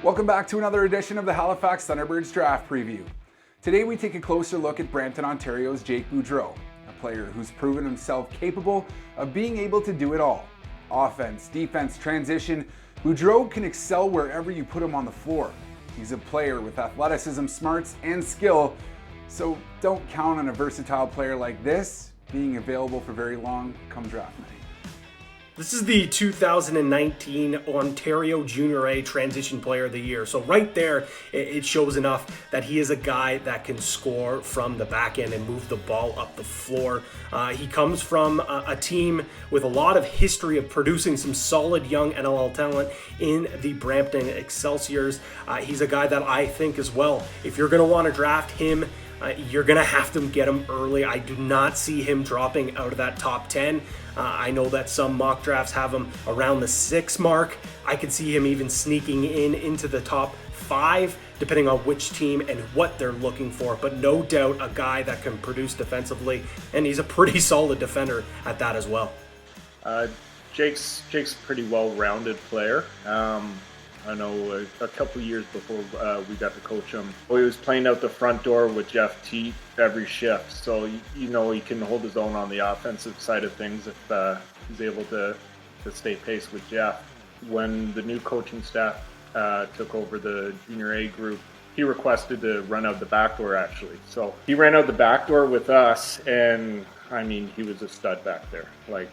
Welcome back to another edition of the Halifax Thunderbirds Draft Preview. Today we take a closer look at Brampton, Ontario's Jake Boudreau, a player who's proven himself capable of being able to do it all. Offense, defense, transition, Boudreau can excel wherever you put him on the floor. He's a player with athleticism, smarts, and skill, so don't count on a versatile player like this being available for very long come draft night. This is the 2019 Ontario Junior A Transition Player of the Year. So right there, it shows enough that he is a guy that can score from the back end and move the ball up the floor. He comes from a team with a lot of history of producing some solid young NLL talent in the Brampton Excelsiors. He's a guy that I think as well, if you're going to want to draft him, you're going to have to get him early. I do not see him dropping out of that top 10. I know that some mock drafts have him around the 6 mark. I could see him even sneaking into the top 5, depending on which team and what they're looking for. But no doubt a guy that can produce defensively, and he's a pretty solid defender at that as well. Jake's a pretty well-rounded player. I know a couple of years before we got to coach him, he was playing out the front door with Jeff Teat every shift. So, you know, he can hold his own on the offensive side of things if he's able to stay pace with Jeff. When the new coaching staff took over the Junior A group, he requested to run out the back door, actually. So he ran out the back door with us, and I mean, he was a stud back there. Like,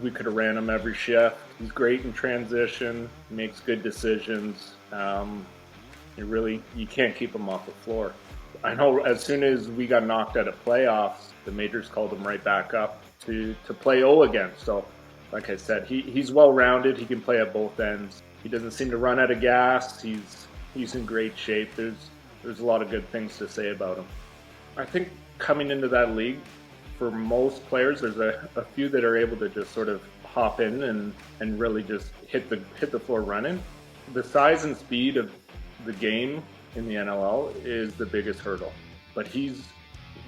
we could have ran him every shift. He's great in transition, makes good decisions. You can't keep him off the floor. I know as soon as we got knocked out of playoffs, the majors called him right back up to play O again. So, like I said, he's well-rounded. He can play at both ends. He doesn't seem to run out of gas. He's in great shape. There's a lot of good things to say about him. I think coming into that league, for most players, there's a few that are able to just sort of hop in and really just hit the floor running. The size and speed of the game in the NLL is the biggest hurdle. But he's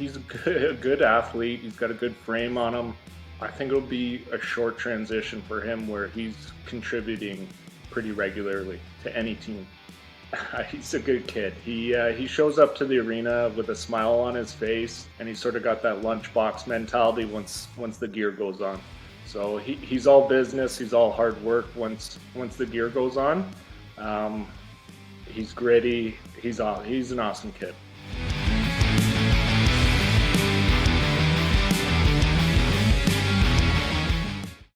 a good athlete. He's got a good frame on him. I think it'll be a short transition for him where he's contributing pretty regularly to any team. He's a good kid. He shows up to the arena with a smile on his face, and he's sort of got that lunchbox mentality once the gear goes on. So he's all business. He's all hard work once the gear goes on. He's gritty. He's an awesome kid.